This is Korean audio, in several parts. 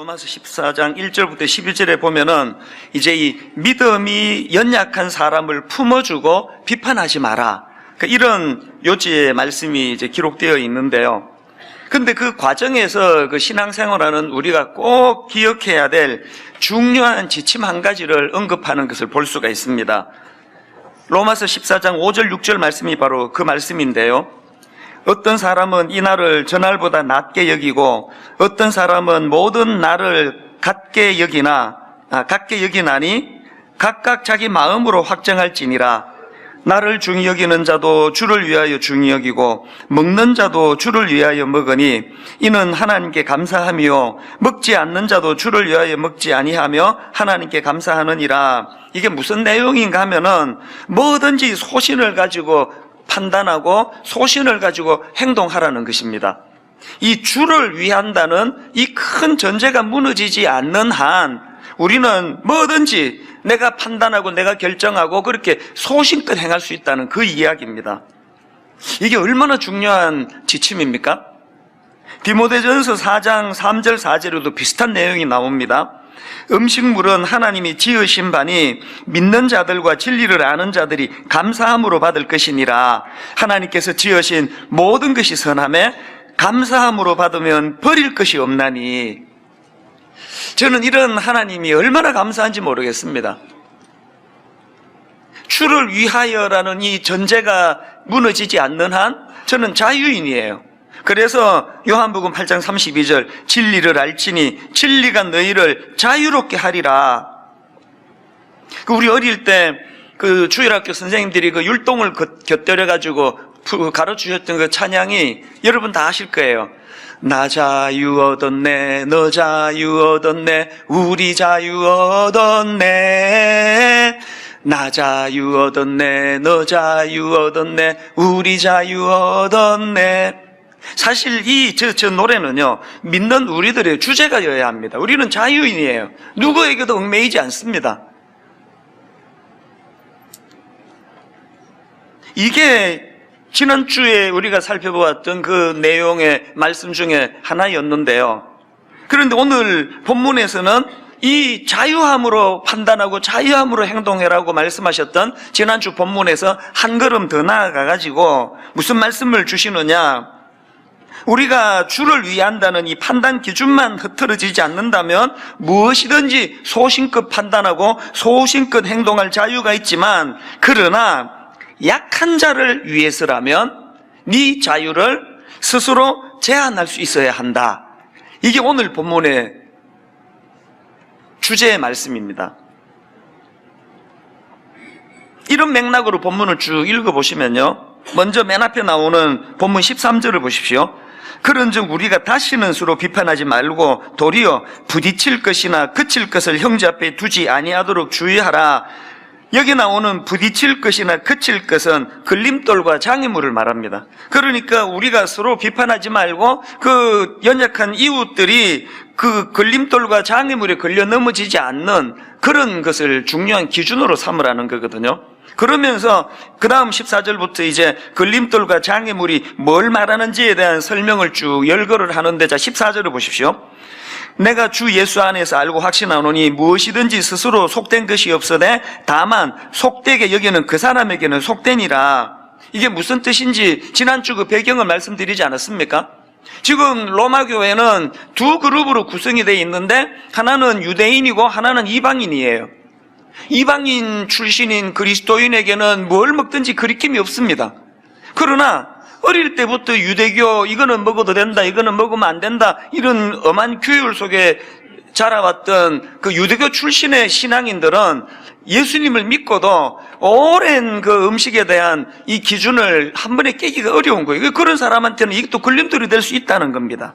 로마서 14장 1절부터 11절에 보면은 이제 이 믿음이 연약한 사람을 품어주고 비판하지 마라. 이런 요지의 말씀이 이제 기록되어 있는데요. 근데 그 과정에서 그 신앙생활하는 우리가 꼭 기억해야 될 중요한 지침 한 가지를 언급하는 것을 볼 수가 있습니다. 로마서 14장 5절 6절 말씀이 바로 그 말씀인데요. 어떤 사람은 이 날을 저날보다 낮게 여기고 어떤 사람은 모든 날을 같게 여기나니 각각 자기 마음으로 확정할지니라. 나를 중히 여기는 자도 주를 위하여 중히 여기고 먹는 자도 주를 위하여 먹으니 이는 하나님께 감사하며 먹지 않는 자도 주를 위하여 먹지 아니하며 하나님께 감사하느니라. 이게 무슨 내용인가 하면은 뭐든지 소신을 가지고 판단하고 소신을 가지고 행동하라는 것입니다. 이 주를 위한다는 이 큰 전제가 무너지지 않는 한 우리는 뭐든지 내가 판단하고 내가 결정하고 그렇게 소신껏 행할 수 있다는 그 이야기입니다. 이게 얼마나 중요한 지침입니까? 디모데전서 4장 3절 4절에도 비슷한 내용이 나옵니다. 음식물은 하나님이 지으신 바니 믿는 자들과 진리를 아는 자들이 감사함으로 받을 것이니라. 하나님께서 지으신 모든 것이 선함에 감사함으로 받으면 버릴 것이 없나니. 저는 이런 하나님이 얼마나 감사한지 모르겠습니다. 주를 위하여라는 이 전제가 무너지지 않는 한 저는 자유인이에요. 그래서 요한복음 8장 32절 진리를 알지니 진리가 너희를 자유롭게 하리라. 우리 어릴 때 그 주일학교 선생님들이 그 율동을 곁들여 가지고 가르치셨던 그 찬양이 여러분 다 아실 거예요. 나 자유 얻었네, 너 자유 얻었네, 우리 자유 얻었네. 나 자유 얻었네, 너 자유 얻었네, 우리 자유 얻었네. 사실 저 노래는요, 믿는 우리들의 주제가여야 합니다. 우리는 자유인이에요. 누구에게도 얽매이지 않습니다. 이게 지난주에 우리가 살펴보았던 그 내용의 말씀 중에 하나였는데요. 그런데 오늘 본문에서는 이 자유함으로 판단하고 자유함으로 행동해라고 말씀하셨던 지난주 본문에서 한 걸음 더 나아가가지고 무슨 말씀을 주시느냐. 우리가 주를 위한다는 이 판단 기준만 흐트러지지 않는다면 무엇이든지 소신껏 판단하고 소신껏 행동할 자유가 있지만, 그러나 약한 자를 위해서라면 네 자유를 스스로 제한할 수 있어야 한다. 이게 오늘 본문의 주제의 말씀입니다. 이런 맥락으로 본문을 쭉 읽어보시면요, 먼저 맨 앞에 나오는 본문 13절을 보십시오. 그런즉 우리가 다시는 서로 비판하지 말고 도리어 부딪힐 것이나 그칠 것을 형제 앞에 두지 아니하도록 주의하라. 여기 나오는 부딪힐 것이나 그칠 것은 걸림돌과 장애물을 말합니다. 그러니까 우리가 서로 비판하지 말고 그 연약한 이웃들이 그 걸림돌과 장애물에 걸려 넘어지지 않는 그런 것을 중요한 기준으로 삼으라는 거거든요. 그러면서 그 다음 14절부터 이제 걸림돌과 장애물이 뭘 말하는지에 대한 설명을 쭉 열거를 하는데, 자 14절을 보십시오. 내가 주 예수 안에서 알고 확신하노니 무엇이든지 스스로 속된 것이 없으되 다만 속되게 여기는 그 사람에게는 속되니라. 이게 무슨 뜻인지 지난주 그 배경을 말씀드리지 않았습니까? 지금 로마 교회는 두 그룹으로 구성이 되어 있는데 하나는 유대인이고 하나는 이방인이에요. 이방인 출신인 그리스도인에게는 뭘 먹든지 거리낌이 없습니다. 그러나 어릴 때부터 유대교 이거는 먹어도 된다, 이거는 먹으면 안 된다, 이런 엄한 규율 속에 자라왔던 그 유대교 출신의 신앙인들은 예수님을 믿고도 오랜 그 음식에 대한 이 기준을 한 번에 깨기가 어려운 거예요. 그런 사람한테는 이게 또 걸림돌이 될 수 있다는 겁니다.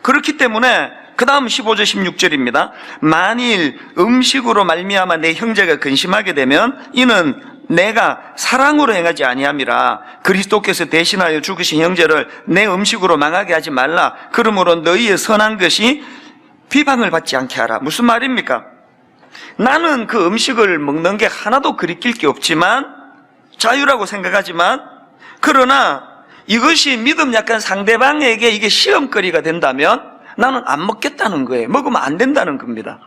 그렇기 때문에 그 다음 15절 16절입니다. 만일 음식으로 말미암아 내 형제가 근심하게 되면 이는 내가 사랑으로 행하지 아니함이라. 그리스도께서 대신하여 죽으신 형제를 내 음식으로 망하게 하지 말라. 그러므로 너희의 선한 것이 비방을 받지 않게 하라. 무슨 말입니까? 나는 그 음식을 먹는 게 하나도 그리낄 게 없지만, 자유라고 생각하지만, 그러나 이것이 믿음 약한 상대방에게 이게 시험거리가 된다면 나는 안 먹겠다는 거예요. 먹으면 안 된다는 겁니다.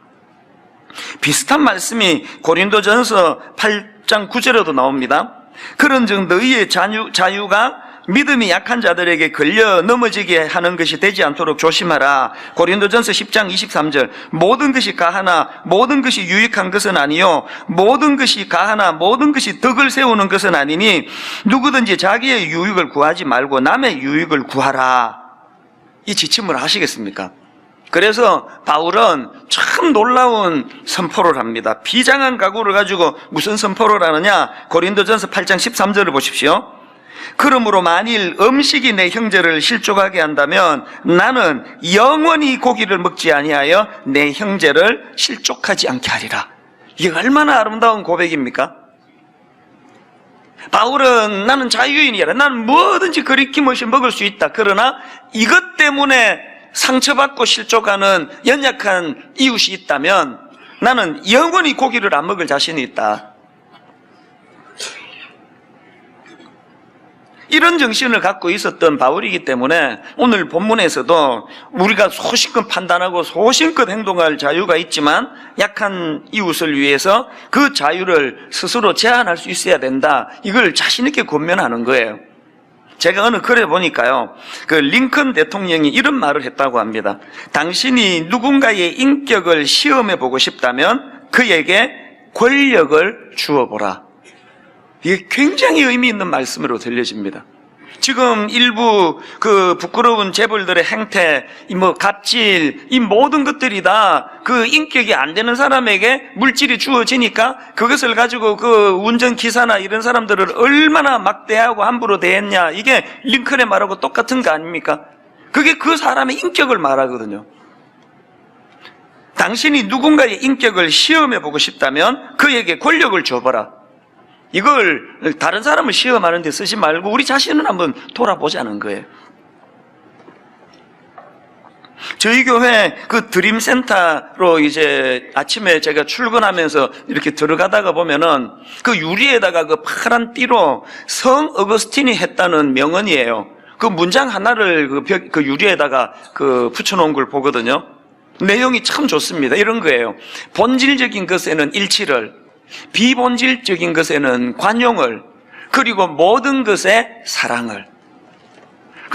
비슷한 말씀이 고린도전서 8장 9절에도 나옵니다. 그런즉 너희의 자유가 믿음이 약한 자들에게 걸려 넘어지게 하는 것이 되지 않도록 조심하라. 고린도전서 10장 23절. 모든 것이 가하나 모든 것이 유익한 것은 아니요 모든 것이 가하나 모든 것이 덕을 세우는 것은 아니니 누구든지 자기의 유익을 구하지 말고 남의 유익을 구하라. 이 지침을 하시겠습니까? 그래서 바울은 참 놀라운 선포를 합니다. 비장한 각오를 가지고 무슨 선포를 하느냐? 고린도전서 8장 13절을 보십시오. 그러므로 만일 음식이 내 형제를 실족하게 한다면 나는 영원히 고기를 먹지 아니하여 내 형제를 실족하지 않게 하리라. 이게 얼마나 아름다운 고백입니까? 바울은 나는 자유인이라, 나는 뭐든지 거리낌없이 먹을 수 있다. 그러나 이것 때문에 상처받고 실족하는 연약한 이웃이 있다면 나는 영원히 고기를 안 먹을 자신이 있다. 이런 정신을 갖고 있었던 바울이기 때문에 오늘 본문에서도 우리가 소신껏 판단하고 소신껏 행동할 자유가 있지만 약한 이웃을 위해서 그 자유를 스스로 제한할 수 있어야 된다. 이걸 자신 있게 권면하는 거예요. 제가 어느 글에 보니까요, 그 링컨 대통령이 이런 말을 했다고 합니다. 당신이 누군가의 인격을 시험해 보고 싶다면 그에게 권력을 주어보라. 이게 굉장히 의미 있는 말씀으로 들려집니다. 지금 일부 그 부끄러운 재벌들의 행태, 갑질, 이 모든 것들이 다 그 인격이 안 되는 사람에게 물질이 주어지니까 그것을 가지고 그 운전기사나 이런 사람들을 얼마나 막대하고 함부로 대했냐. 이게 링컨의 말하고 똑같은 거 아닙니까? 그게 그 사람의 인격을 말하거든요. 당신이 누군가의 인격을 시험해 보고 싶다면 그에게 권력을 줘봐라. 이걸 다른 사람을 시험하는 데 쓰지 말고 우리 자신을 한번 돌아보자는 거예요. 저희 교회 그 드림센터로 이제 아침에 제가 출근하면서 이렇게 들어가다가 보면은 그 유리에다가 그 파란 띠로 성 어거스틴이 했다는 명언이에요. 그 문장 하나를 그 유리에다가 그 붙여놓은 걸 보거든요. 내용이 참 좋습니다. 이런 거예요. 본질적인 것에는 일치를, 비본질적인 것에는 관용을, 그리고 모든 것에 사랑을.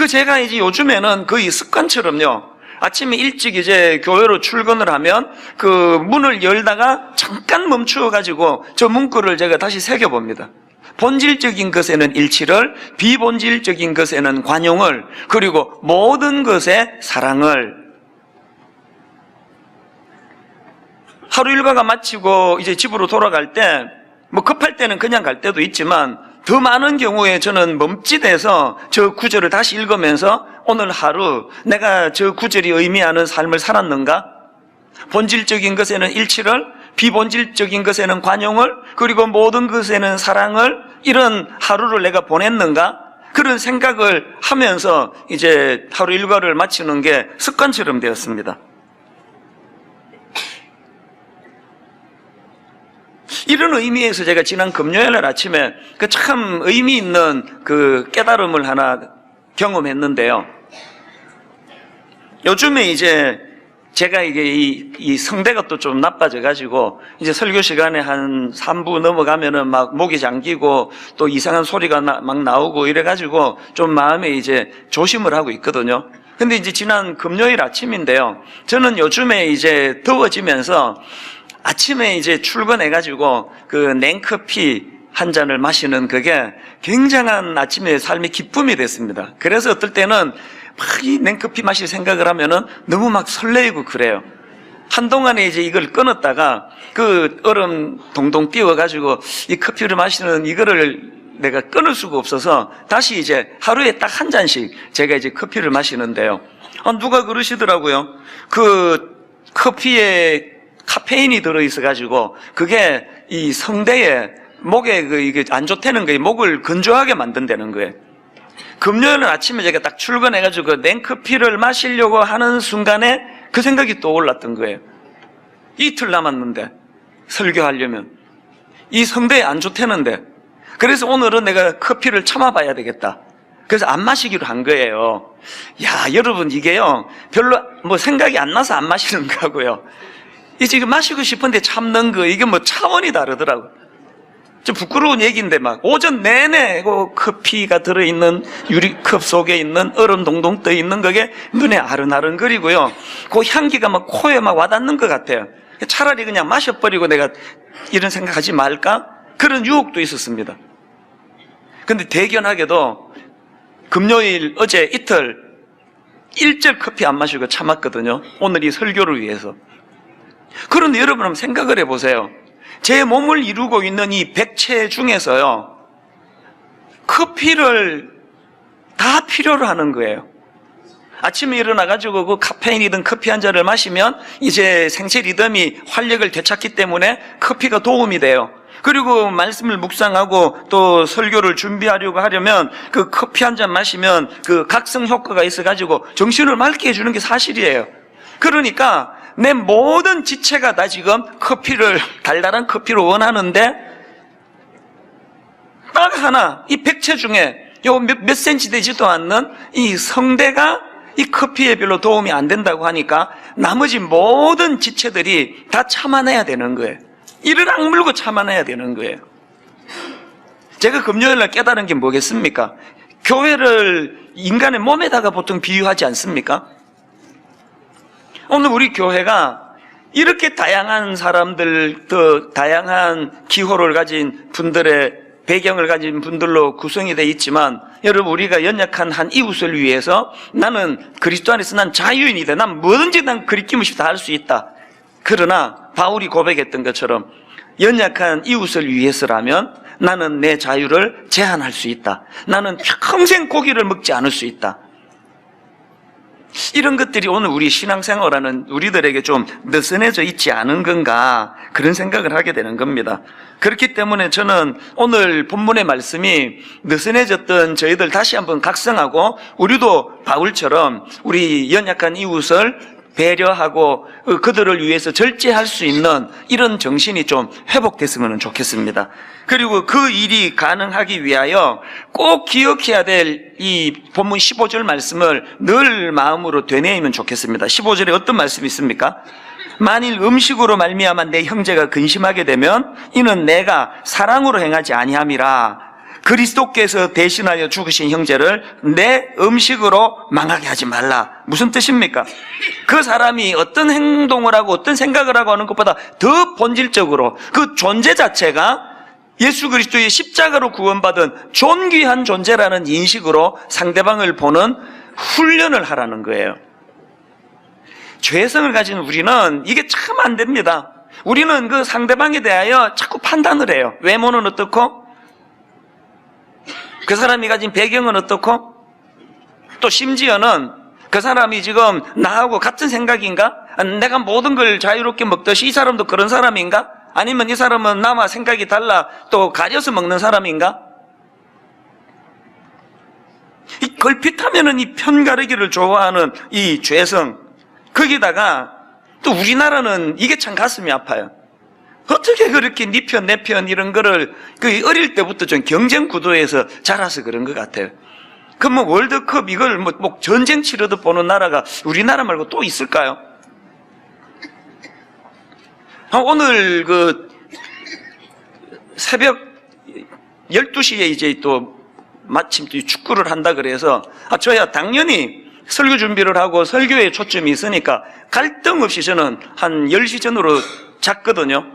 제가 이제 요즘에는 거의 습관처럼요, 아침에 일찍 이제 교회로 출근을 하면 그 문을 열다가 잠깐 멈추어가지고 저 문구를 제가 다시 새겨봅니다. 본질적인 것에는 일치를, 비본질적인 것에는 관용을, 그리고 모든 것에 사랑을. 하루 일과가 마치고 이제 집으로 돌아갈 때, 급할 때는 그냥 갈 때도 있지만, 더 많은 경우에 저는 멈칫해서 저 구절을 다시 읽으면서 오늘 하루 내가 저 구절이 의미하는 삶을 살았는가? 본질적인 것에는 일치를, 비본질적인 것에는 관용을, 그리고 모든 것에는 사랑을, 이런 하루를 내가 보냈는가? 그런 생각을 하면서 이제 하루 일과를 마치는 게 습관처럼 되었습니다. 이런 의미에서 제가 지난 금요일 아침에 그 참 의미 있는 그 깨달음을 하나 경험했는데요. 요즘에 이제 제가 이게 이 성대가 또 좀 나빠져가지고 이제 설교 시간에 한 3부 넘어가면은 막 목이 잠기고 또 이상한 소리가 막 나오고 이래가지고 좀 마음에 이제 조심을 하고 있거든요. 근데 이제 지난 금요일 아침인데요. 저는 요즘에 이제 더워지면서 아침에 이제 출근해가지고 그 냉커피 한 잔을 마시는 그게 굉장한 아침의 삶의 기쁨이 됐습니다. 그래서 어떨 때는 막 이 냉커피 마실 생각을 하면은 너무 막 설레이고 그래요. 한동안에 이제 이걸 끊었다가 그 얼음 동동 띄워가지고 이 커피를 마시는 이거를 내가 끊을 수가 없어서 다시 이제 하루에 딱 한 잔씩 제가 이제 커피를 마시는데요. 누가 그러시더라고요. 그 커피에 카페인이 들어있어가지고 그게 이 성대에 목에 이게 안 좋다는 거예요. 목을 건조하게 만든다는 거예요. 금요일 아침에 제가 딱 출근해가지고 그 냉커피를 마시려고 하는 순간에 그 생각이 떠올랐던 거예요. 이틀 남았는데 설교하려면 이 성대에 안 좋다는데, 그래서 오늘은 내가 커피를 참아봐야 되겠다. 그래서 안 마시기로 한 거예요. 야, 여러분, 이게요, 별로 뭐 생각이 안 나서 안 마시는 거고요. 이 지금 마시고 싶은데 참는 거, 이게 뭐 차원이 다르더라고요. 좀 부끄러운 얘기인데 막 오전 내내 그 커피가 들어있는 유리컵 속에 있는 얼음 동동 떠있는 그게 눈에 아른아른거리고요. 그 향기가 막 코에 막 와닿는 것 같아요. 차라리 그냥 마셔버리고 내가 이런 생각하지 말까? 그런 유혹도 있었습니다. 근데 대견하게도 금요일 어제 이틀 일절 커피 안 마시고 참았거든요. 오늘 이 설교를 위해서. 그런데 여러분 한번 생각을 해보세요. 제 몸을 이루고 있는 이 백체 중에서요, 커피를 다 필요로 하는 거예요. 아침에 일어나가지고 그 카페인이든 커피 한 잔을 마시면 이제 생체 리듬이 활력을 되찾기 때문에 커피가 도움이 돼요. 그리고 말씀을 묵상하고 또 설교를 준비하려고 하려면 그 커피 한 잔 마시면 그 각성 효과가 있어가지고 정신을 맑게 해주는 게 사실이에요. 그러니까 내 모든 지체가 다 지금 커피를, 달달한 커피를 원하는데 딱 하나, 이 백체 중에 요 몇 센치 되지도 않는 이 성대가 이 커피에 별로 도움이 안 된다고 하니까 나머지 모든 지체들이 다 참아내야 되는 거예요. 이를 악물고 참아내야 되는 거예요. 제가 금요일날 깨달은 게 뭐겠습니까? 교회를 인간의 몸에다가 보통 비유하지 않습니까? 오늘 우리 교회가 이렇게 다양한 사람들, 더 다양한 기호를 가진 분들의 배경을 가진 분들로 구성이 되어 있지만, 여러분, 우리가 연약한 한 이웃을 위해서 나는 그리스도 안에서 난 자유인이다. 난 뭐든지 난 그리키고 싶다 할 수 있다. 그러나 바울이 고백했던 것처럼 연약한 이웃을 위해서라면 나는 내 자유를 제한할 수 있다. 나는 평생 고기를 먹지 않을 수 있다. 이런 것들이 오늘 우리 신앙생활하는 우리들에게 좀 느슨해져 있지 않은 건가, 그런 생각을 하게 되는 겁니다. 그렇기 때문에 저는 오늘 본문의 말씀이 느슨해졌던 저희들 다시 한번 각성하고 우리도 바울처럼 우리 연약한 이웃을 배려하고 그들을 위해서 절제할 수 있는 이런 정신이 좀 회복됐으면 좋겠습니다. 그리고 그 일이 가능하기 위하여 꼭 기억해야 될 이 본문 15절 말씀을 늘 마음으로 되뇌이면 좋겠습니다. 15절에 어떤 말씀이 있습니까? 만일 음식으로 말미암아 내 형제가 근심하게 되면 이는 내가 사랑으로 행하지 아니함이라. 그리스도께서 대신하여 죽으신 형제를 내 음식으로 망하게 하지 말라. 무슨 뜻입니까? 그 사람이 어떤 행동을 하고 어떤 생각을 하고 하는 것보다 더 본질적으로 그 존재 자체가 예수 그리스도의 십자가로 구원받은 존귀한 존재라는 인식으로 상대방을 보는 훈련을 하라는 거예요. 죄성을 가진 우리는 이게 참 안 됩니다. 우리는 그 상대방에 대하여 자꾸 판단을 해요. 외모는 어떻고, 그 사람이 가진 배경은 어떻고, 또 심지어는 그 사람이 지금 나하고 같은 생각인가? 내가 모든 걸 자유롭게 먹듯이 이 사람도 그런 사람인가? 아니면 이 사람은 나와 생각이 달라 또 가려서 먹는 사람인가? 이 걸핏하면은 이 편가르기를 좋아하는 이 죄성, 거기다가 또 우리나라는 이게 참 가슴이 아파요. 어떻게 그렇게 네 편, 내 편 이런 거를 그 어릴 때부터 좀 경쟁 구도에서 자라서 그런 것 같아요. 그 뭐 월드컵 이걸 뭐 전쟁 치르듯 보는 나라가 우리나라 말고 또 있을까요? 오늘 그 새벽 12시에 이제 또 마침 또 축구를 한다 그래서 저야 당연히 설교 준비를 하고 설교에 초점이 있으니까 갈등 없이 저는 한 10시 전으로 잤거든요.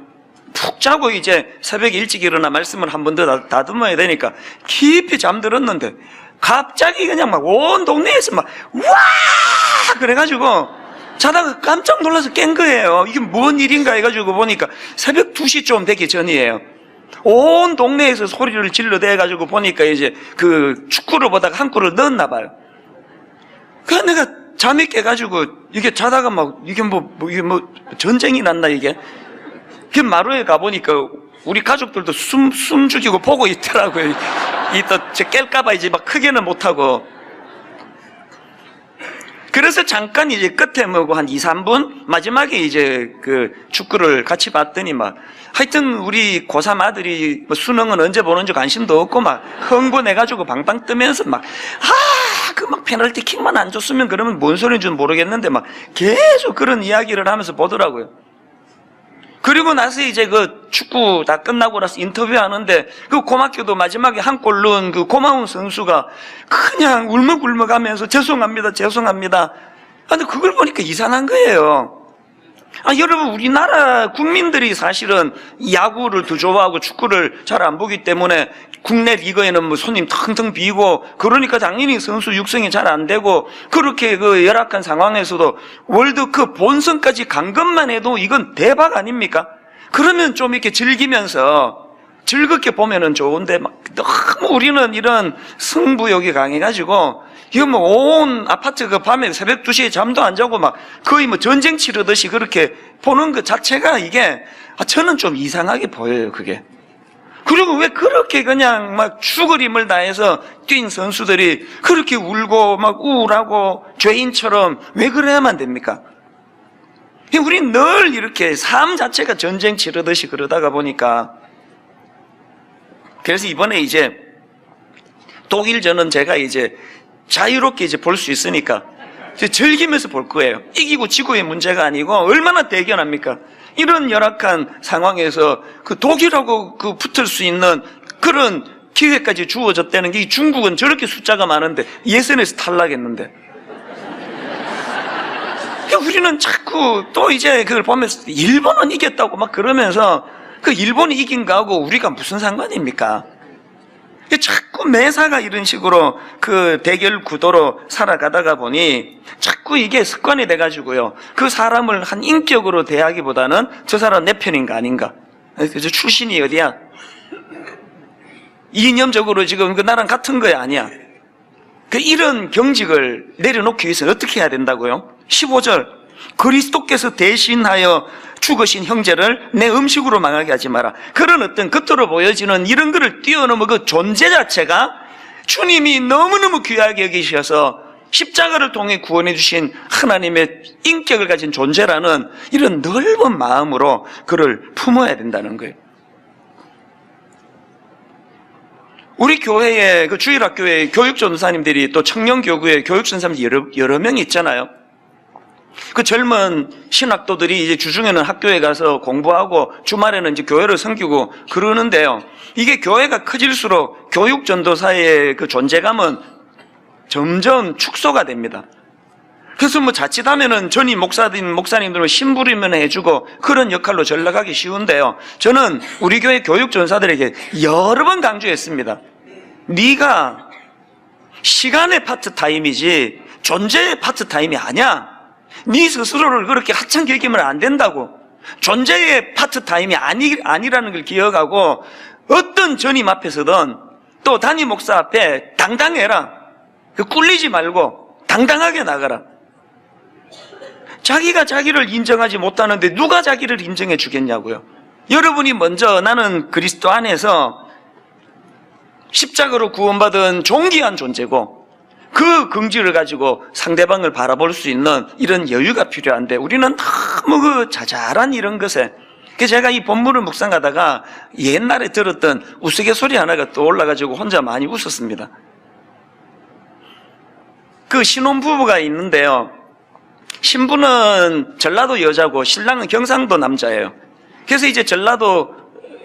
푹 자고 이제 새벽에 일찍 일어나 말씀을 한 번 더 다듬어야 되니까 깊이 잠들었는데 갑자기 그냥 막 온 동네에서 막 와! 그래가지고 자다가 깜짝 놀라서 깬 거예요. 이게 뭔 일인가 해가지고 보니까 새벽 2시 좀 되기 전이에요. 온 동네에서 소리를 질러대가지고 보니까 이제 그 축구를 보다가 한 골을 넣었나 봐요. 그래서 내가 잠이 깨가지고 이게 자다가 막 이게 이게 전쟁이 났나 이게. 그 마루에 가보니까 우리 가족들도 숨 죽이고 보고 있더라고요. 이 또 깰까봐 이제 막 크게는 못하고. 그래서 잠깐 이제 끝에 뭐고 한 2, 3분 마지막에 이제 그 축구를 같이 봤더니 막 하여튼 우리 고3 아들이 뭐 수능은 언제 보는지 관심도 없고 막 흥분해가지고 방방 뜨면서 막 그 막 페널티킥만 안 줬으면 그러면 뭔 소리인지 모르겠는데 막 계속 그런 이야기를 하면서 보더라고요. 그리고 나서 이제 그 축구 다 끝나고 나서 인터뷰하는데 그 고맙게도 마지막에 한 골 넣은 그 고마운 선수가 그냥 울먹울먹 하면서 죄송합니다, 죄송합니다. 근데 그걸 보니까 이상한 거예요. 여러분, 우리나라 국민들이 사실은 야구를 더 좋아하고 축구를 잘 안 보기 때문에 국내 리그에는 뭐 손님 텅텅 비고 그러니까 당연히 선수 육성이 잘 안 되고 그렇게 그 열악한 상황에서도 월드컵 본선까지 간 것만 해도 이건 대박 아닙니까? 그러면 좀 이렇게 즐기면서 즐겁게 보면은 좋은데 막 너무 우리는 이런 승부욕이 강해가지고 이거 뭐 온 아파트 그 밤에 새벽 2시에 잠도 안 자고 막 거의 뭐 전쟁 치르듯이 그렇게 보는 것 자체가 이게 저는 좀 이상하게 보여요, 그게. 그리고 왜 그렇게 그냥 막 죽을 힘을 다해서 뛴 선수들이 그렇게 울고 막 우울하고 죄인처럼 왜 그래야만 됩니까? 우린 늘 이렇게 삶 자체가 전쟁 치르듯이 그러다가 보니까 그래서 이번에 이제 독일전은 제가 이제 자유롭게 이제 볼 수 있으니까 이제 즐기면서 볼 거예요. 이기고 지고의 문제가 아니고 얼마나 대견합니까? 이런 열악한 상황에서 그 독일하고 그 붙을 수 있는 그런 기회까지 주어졌다는 게 중국은 저렇게 숫자가 많은데 예선에서 탈락했는데 우리는 자꾸 또 이제 그걸 보면서 일본은 이겼다고 막 그러면서 그 일본이 이긴 거하고 우리가 무슨 상관입니까? 자꾸 매사가 이런 식으로 그 대결 구도로 살아가다가 보니 자꾸 이게 습관이 돼가지고요. 그 사람을 한 인격으로 대하기보다는 저 사람 내 편인가 아닌가. 그래서 출신이 어디야? 이념적으로 지금 그 나랑 같은 거야 아니야? 그 이런 경직을 내려놓기 위해서는 어떻게 해야 된다고요? 15절 그리스도께서 대신하여 죽으신 형제를 내 음식으로 망하게 하지 마라. 그런 어떤 겉으로 보여지는 이런 거를 뛰어넘어 그 존재 자체가 주님이 너무너무 귀하게 여기셔서 십자가를 통해 구원해 주신 하나님의 인격을 가진 존재라는 이런 넓은 마음으로 그를 품어야 된다는 거예요. 우리 교회에 그 주일학교에 교육전사님들이 또 청년교구에 교육전사님들이 여러 명 있잖아요. 그 젊은 신학도들이 이제 주중에는 학교에 가서 공부하고 주말에는 이제 교회를 섬기고 그러는데요. 이게 교회가 커질수록 교육전도사의 그 존재감은 점점 축소가 됩니다. 그래서 뭐 자칫하면은 전임 목사님들은 심부름을 해주고 그런 역할로 전락하기 쉬운데요. 저는 우리 교회 교육전사들에게 여러 번 강조했습니다. 네가 시간의 파트타임이지 존재의 파트타임이 아니야. 네 스스로를 그렇게 하찮게 여기면 안 된다고. 존재의 파트타임이 아니라는 걸 기억하고 어떤 전임 앞에서든 또 담임 목사 앞에 당당해라. 꿀리지 말고 당당하게 나가라. 자기가 자기를 인정하지 못하는데 누가 자기를 인정해 주겠냐고요. 여러분이 먼저 나는 그리스도 안에서 십자가로 구원받은 존귀한 존재고 그 긍지를 가지고 상대방을 바라볼 수 있는 이런 여유가 필요한데 우리는 너무 그 자잘한 이런 것에 그래서 제가 이 본문을 묵상하다가 옛날에 들었던 우스갯소리 하나가 떠올라가지고 혼자 많이 웃었습니다. 그 신혼부부가 있는데요. 신부는 전라도 여자고 신랑은 경상도 남자예요. 그래서 이제 전라도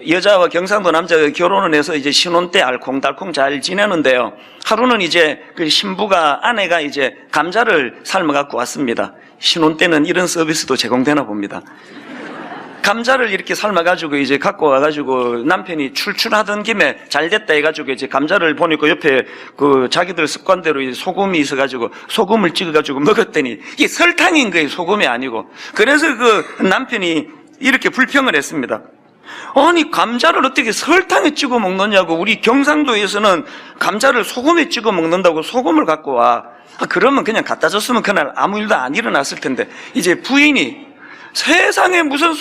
여자와 경상도 남자가 결혼을 해서 이제 신혼 때 알콩달콩 잘 지내는데요. 하루는 이제 그 신부가 아내가 이제 감자를 삶아 갖고 왔습니다. 신혼 때는 이런 서비스도 제공되나 봅니다. 감자를 이렇게 삶아가지고 이제 갖고 와가지고 남편이 출출하던 김에 잘 됐다 해가지고 이제 감자를 보니까 옆에 그 자기들 습관대로 이제 소금이 있어가지고 소금을 찍어가지고 먹었더니 이게 설탕인 거예요. 소금이 아니고. 그래서 그 남편이 이렇게 불평을 했습니다. 아니 감자를 어떻게 설탕에 찍어 먹느냐고. 우리 경상도에서는 감자를 소금에 찍어 먹는다고 소금을 갖고 와. 그러면 그냥 갖다 줬으면 그날 아무 일도 안 일어났을 텐데 이제 부인이 세상에 무슨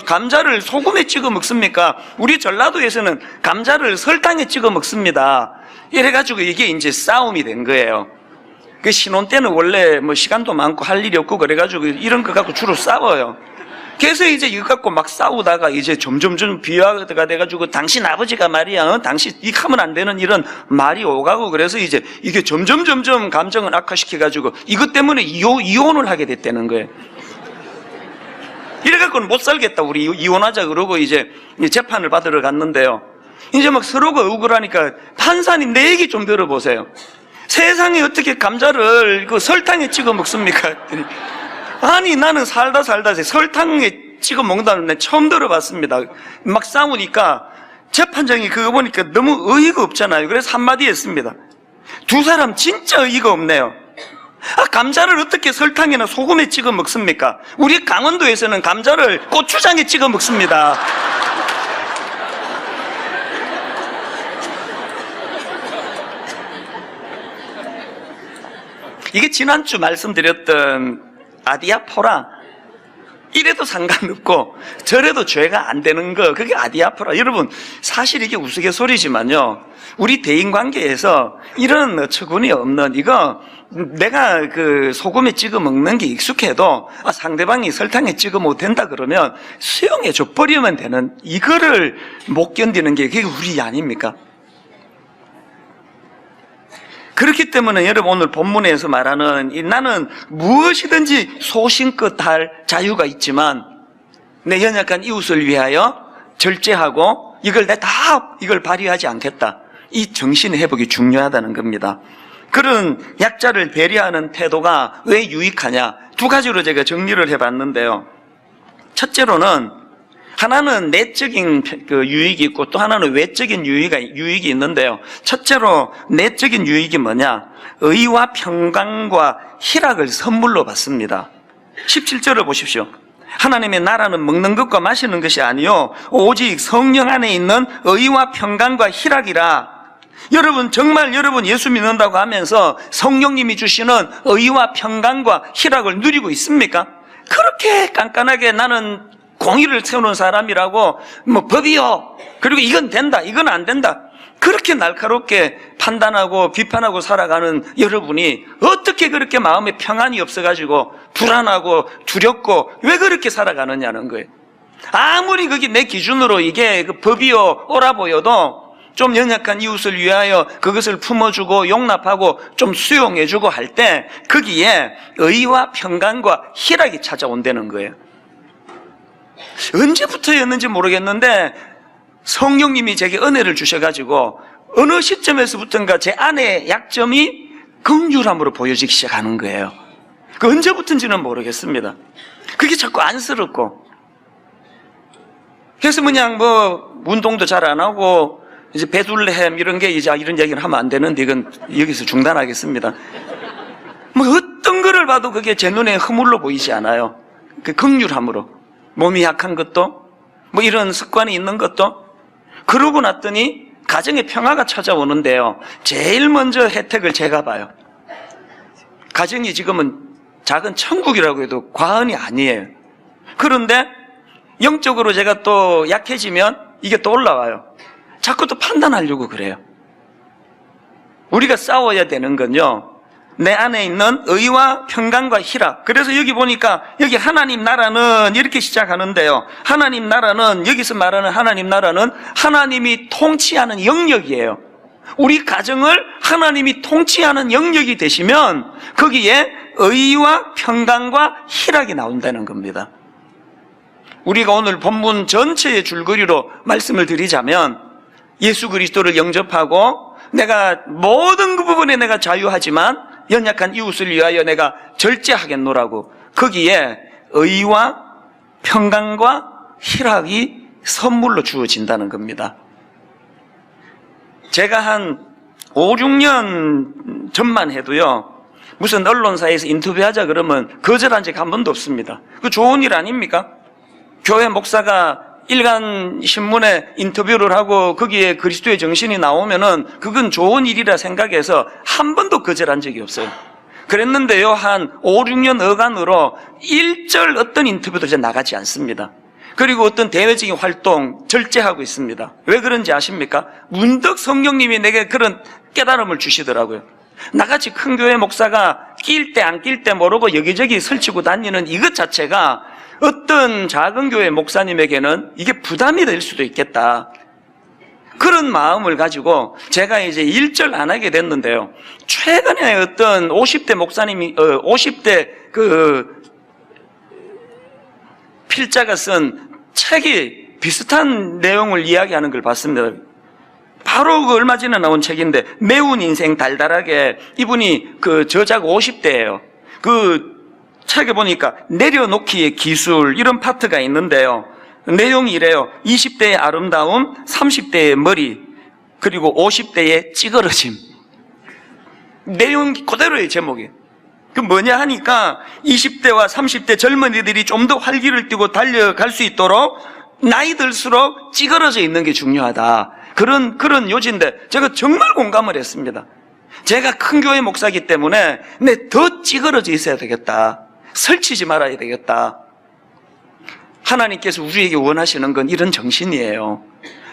감자를 소금에 찍어 먹습니까? 우리 전라도에서는 감자를 설탕에 찍어 먹습니다. 이래가지고 이게 이제 싸움이 된 거예요. 그 신혼 때는 원래 뭐 시간도 많고 할 일이 없고 그래가지고 이런 거 갖고 주로 싸워요. 그래서 이제 이거 갖고 막 싸우다가 이제 점점 비화가 돼가지고 당신 아버지가 말이야, 당신 이 하면 안 되는 이런 말이 오가고 그래서 이제 이게 점점 감정을 악화시켜가지고 이것 때문에 이혼을 하게 됐다는 거예요. 이래갖고는 못 살겠다, 우리 이혼하자 그러고 이제 재판을 받으러 갔는데요. 이제 막 서로가 억울하니까 판사님 내 얘기 좀 들어보세요. 세상에 어떻게 감자를 그 설탕에 찍어 먹습니까? 아니 나는 살다 설탕에 찍어 먹는다는 데 처음 들어봤습니다. 막 싸우니까 재판장이 그거 보니까 너무 어이가 없잖아요. 그래서 한마디 했습니다. 두 사람 진짜 어이가 없네요. 감자를 어떻게 설탕이나 소금에 찍어 먹습니까? 우리 강원도에서는 감자를 고추장에 찍어 먹습니다. 이게 지난주 말씀드렸던 아디아포라, 이래도 상관없고 저래도 죄가 안 되는 거, 그게 아디아포라. 여러분 사실 이게 우스갯소리지만요, 우리 대인관계에서 이런 어처구니 없는 이거 내가 그 소금에 찍어 먹는 게 익숙해도 상대방이 설탕에 찍어 못 된다 그러면 수용해 줘 버리면 되는 이거를 못 견디는 게 그게 우리 아닙니까? 그렇기 때문에 여러분 오늘 본문에서 말하는 나는 무엇이든지 소신껏 할 자유가 있지만 내 연약한 이웃을 위하여 절제하고 이걸 이걸 발휘하지 않겠다. 이 정신 회복이 중요하다는 겁니다. 그런 약자를 배려하는 태도가 왜 유익하냐? 두 가지로 제가 정리를 해봤는데요. 첫째로는 하나는 내적인 그 유익이 있고 또 하나는 외적인 유익이 있는데요. 첫째로 내적인 유익이 뭐냐? 의와 평강과 희락을 선물로 받습니다. 17절을 보십시오. 하나님의 나라는 먹는 것과 마시는 것이 아니요 오직 성령 안에 있는 의와 평강과 희락이라. 여러분 정말 여러분 예수 믿는다고 하면서 성령님이 주시는 의와 평강과 희락을 누리고 있습니까? 그렇게 깐깐하게 나는 공의를 세우는 사람이라고 뭐 법이요, 그리고 이건 된다 이건 안 된다 그렇게 날카롭게 판단하고 비판하고 살아가는 여러분이 어떻게 그렇게 마음에 평안이 없어가지고 불안하고 두렵고 왜 그렇게 살아가느냐는 거예요. 아무리 그게 내 기준으로 이게 그 법이요 옳아 보여도 좀 연약한 이웃을 위하여 그것을 품어주고 용납하고 좀 수용해주고 할 때 거기에 의와 평강과 희락이 찾아온다는 거예요. 언제부터였는지 모르겠는데 성령님이 제게 은혜를 주셔가지고 어느 시점에서부터인가 제 안에 약점이 긍휼함으로 보여지기 시작하는 거예요. 그 언제부터인지는 모르겠습니다. 그게 자꾸 안쓰럽고, 그래서 그냥 뭐 운동도 잘 안 하고 이제 베들레헴 이런 게 이제 이런 얘기를 하면 안 되는데 이건 여기서 중단하겠습니다. 뭐 어떤 거를 봐도 그게 제 눈에 허물로 보이지 않아요. 그 긍휼함으로. 몸이 약한 것도 뭐 이런 습관이 있는 것도. 그러고 났더니 가정에 평화가 찾아오는데요, 제일 먼저 혜택을 제가 봐요. 가정이 지금은 작은 천국이라고 해도 과언이 아니에요. 그런데 영적으로 제가 또 약해지면 이게 또 올라와요. 자꾸 또 판단하려고 그래요. 우리가 싸워야 되는 건요, 내 안에 있는 의와 평강과 희락. 그래서 여기 보니까 여기 하나님 나라는 이렇게 시작하는데요, 하나님 나라는, 여기서 말하는 하나님 나라는 하나님이 통치하는 영역이에요. 우리 가정을 하나님이 통치하는 영역이 되시면 거기에 의와 평강과 희락이 나온다는 겁니다. 우리가 오늘 본문 전체의 줄거리로 말씀을 드리자면 예수 그리스도를 영접하고 내가 모든 그 부분에 내가 자유하지만 연약한 이웃을 위하여 내가 절제하겠노라고, 거기에 의와 평강과 희락이 선물로 주어진다는 겁니다. 제가 한 5, 6년 전만 해도요, 무슨 언론사에서 인터뷰하자 그러면 거절한 적 한 번도 없습니다. 그 좋은 일 아닙니까? 교회 목사가 일간 신문에 인터뷰를 하고 거기에 그리스도의 정신이 나오면은 그건 좋은 일이라 생각해서 한 번도 거절한 적이 없어요. 그랬는데요, 한 5, 6년 어간으로 일절 어떤 인터뷰도 이제 나가지 않습니다. 그리고 어떤 대외적인 활동 절제하고 있습니다. 왜 그런지 아십니까? 문득 성령님이 내게 그런 깨달음을 주시더라고요. 나같이 큰 교회 목사가 낄 때 안 낄 때 모르고 여기저기 설치고 다니는 이것 자체가 어떤 작은 교회 목사님에게는 이게 부담이 될 수도 있겠다. 그런 마음을 가지고 제가 이제 일절 안 하게 됐는데요. 최근에 어떤 50대 목사님이, 50대 필자가 쓴 책이 비슷한 내용을 이야기하는 걸 봤습니다. 바로 얼마 전에 나온 책인데, 매운 인생 달달하게, 이분이 저자가 50대예요. 책에 보니까 내려놓기의 기술, 이런 파트가 있는데요. 내용이 이래요. 20대의 아름다움, 30대의 머리, 그리고 50대의 찌그러짐. 내용 그대로의 제목이. 그 뭐냐 하니까 20대와 30대 젊은이들이 좀 더 활기를 띠고 달려갈 수 있도록 나이 들수록 찌그러져 있는 게 중요하다. 그런 요지인데 제가 정말 공감을 했습니다. 제가 큰 교회 목사이기 때문에 더 찌그러져 있어야 되겠다. 설치지 말아야 되겠다. 하나님께서 우리에게 원하시는 건 이런 정신이에요.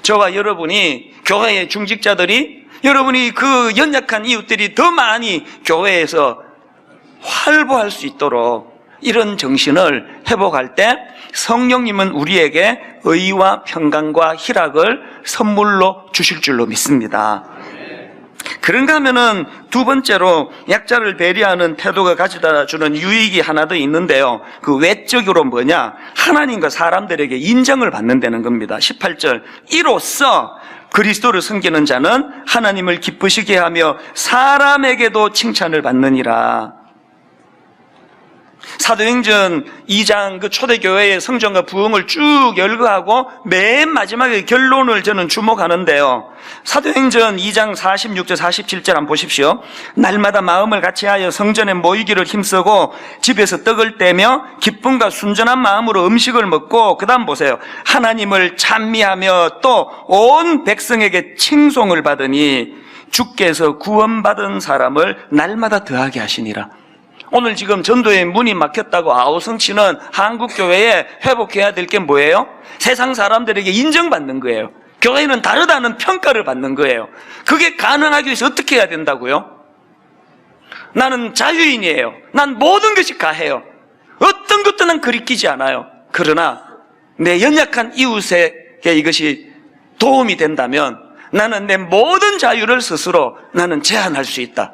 저와 여러분이, 교회의 중직자들이, 여러분이 그 연약한 이웃들이 더 많이 교회에서 활보할 수 있도록 이런 정신을 회복할 때 성령님은 우리에게 의와 평강과 희락을 선물로 주실 줄로 믿습니다. 그런가 하면은 두 번째로 약자를 배려하는 태도가 가져다 주는 유익이 하나 더 있는데요. 그 외적으로 뭐냐? 하나님과 사람들에게 인정을 받는다는 겁니다. 18절. 이로써 그리스도를 섬기는 자는 하나님을 기쁘시게 하며 사람에게도 칭찬을 받느니라. 사도행전 2장 초대교회의 성전과 부흥을 쭉 열거하고 맨 마지막에 결론을 저는 주목하는데요. 사도행전 2장 46절 47절 한번 보십시오. 날마다 마음을 같이하여 성전에 모이기를 힘쓰고 집에서 떡을 떼며 기쁨과 순전한 마음으로 음식을 먹고, 그 다음 보세요. 하나님을 찬미하며 또 온 백성에게 칭송을 받으니 주께서 구원받은 사람을 날마다 더하게 하시니라. 오늘 지금 전도의 문이 막혔다고 아우성치는 한국교회에 회복해야 될 게 뭐예요? 세상 사람들에게 인정받는 거예요. 교회는 다르다는 평가를 받는 거예요. 그게 가능하기 위해서 어떻게 해야 된다고요? 나는 자유인이에요. 난 모든 것이 가해요. 어떤 것도 난 그리끼지 않아요. 그러나 내 연약한 이웃에게 이것이 도움이 된다면 나는 내 모든 자유를 스스로 나는 제한할 수 있다.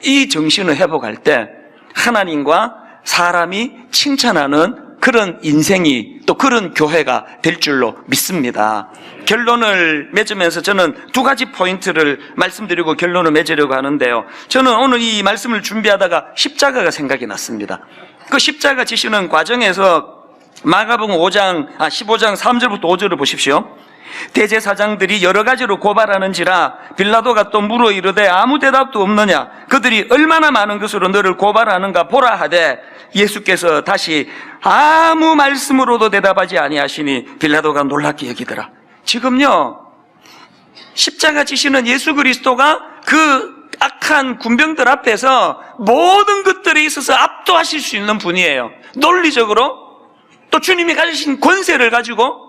이 정신을 회복할 때 하나님과 사람이 칭찬하는 그런 인생이, 또 그런 교회가 될 줄로 믿습니다. 결론을 맺으면서 저는 두 가지 포인트를 말씀드리고 결론을 맺으려고 하는데요. 저는 오늘 이 말씀을 준비하다가 십자가가 생각이 났습니다. 그 십자가 지시는 과정에서 마가복음 15장 3절부터 5절을 보십시오. 대제사장들이 여러 가지로 고발하는지라 빌라도가 또 물어 이르되 아무 대답도 없느냐? 그들이 얼마나 많은 것으로 너를 고발하는가 보라 하되 예수께서 다시 아무 말씀으로도 대답하지 아니하시니 빌라도가 놀랍게 여기더라. 지금요, 십자가 지시는 예수 그리스도가 그 악한 군병들 앞에서 모든 것들에 있어서 압도하실 수 있는 분이에요. 논리적으로, 또 주님이 가지신 권세를 가지고,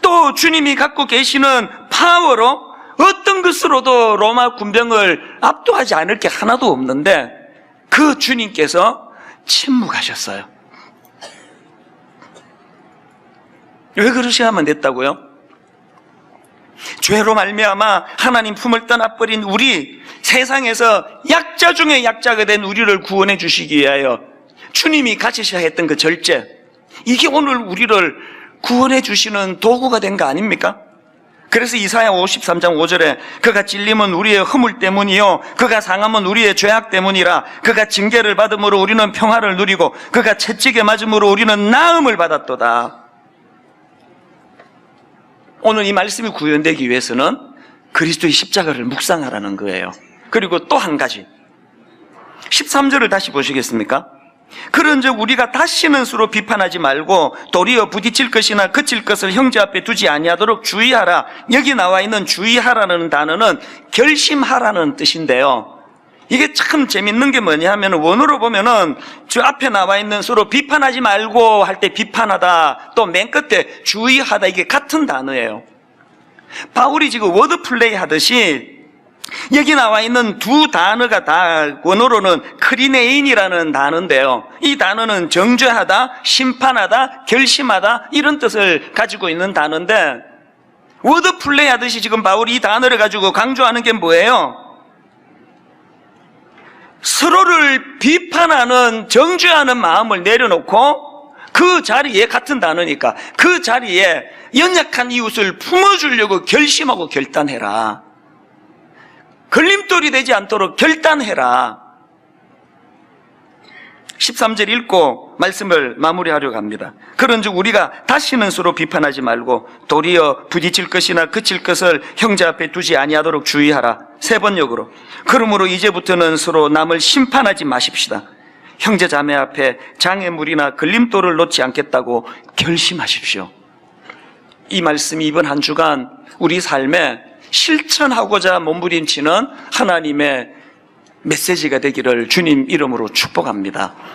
또 주님이 갖고 계시는 파워로 어떤 것으로도 로마 군병을 압도하지 않을 게 하나도 없는데 그 주님께서 침묵하셨어요. 왜 그러셔야만 됐다고요? 죄로 말미암아 하나님 품을 떠나버린 우리, 세상에서 약자 중에 약자가 된 우리를 구원해 주시기 위하여 주님이 가지셔야 했던 그 절제, 이게 오늘 우리를 구원해 주시는 도구가 된 거 아닙니까? 그래서 이사야 53장 5절에 그가 찔림은 우리의 허물 때문이요 그가 상함은 우리의 죄악 때문이라. 그가 징계를 받음으로 우리는 평화를 누리고 그가 채찍에 맞음으로 우리는 나음을 받았도다. 오늘 이 말씀이 구현되기 위해서는 그리스도의 십자가를 묵상하라는 거예요. 그리고 또 한 가지, 13절을 다시 보시겠습니까? 그런즉 우리가 다시는 서로 비판하지 말고 도리어 부딪힐 것이나 그칠 것을 형제 앞에 두지 아니하도록 주의하라. 여기 나와 있는 주의하라는 단어는 결심하라는 뜻인데요, 이게 참 재밌는 게 뭐냐 하면 원어로 보면은 저 앞에 나와 있는 서로 비판하지 말고 할 때 비판하다, 또 맨 끝에 주의하다, 이게 같은 단어예요. 바울이 지금 워드플레이 하듯이 여기 나와 있는 두 단어가 다 원어로는 크리네인이라는 단어인데요. 이 단어는 정죄하다, 심판하다, 결심하다 이런 뜻을 가지고 있는 단어인데 워드 플레이 하듯이 지금 바울이 이 단어를 가지고 강조하는 게 뭐예요? 서로를 비판하는, 정죄하는 마음을 내려놓고 그 자리에, 같은 단어니까 그 자리에 연약한 이웃을 품어주려고 결심하고 결단해라. 걸림돌이 되지 않도록 결단해라. 13절 읽고 말씀을 마무리하려고 합니다. 그런즉 우리가 다시는 서로 비판하지 말고 도리어 부딪힐 것이나 그칠 것을 형제 앞에 두지 아니하도록 주의하라. 세 번역으로 그러므로 이제부터는 서로 남을 심판하지 마십시다. 형제 자매 앞에 장애물이나 걸림돌을 놓지 않겠다고 결심하십시오. 이 말씀이 이번 한 주간 우리 삶에 실천하고자 몸부림치는 하나님의 메시지가 되기를 주님 이름으로 축복합니다.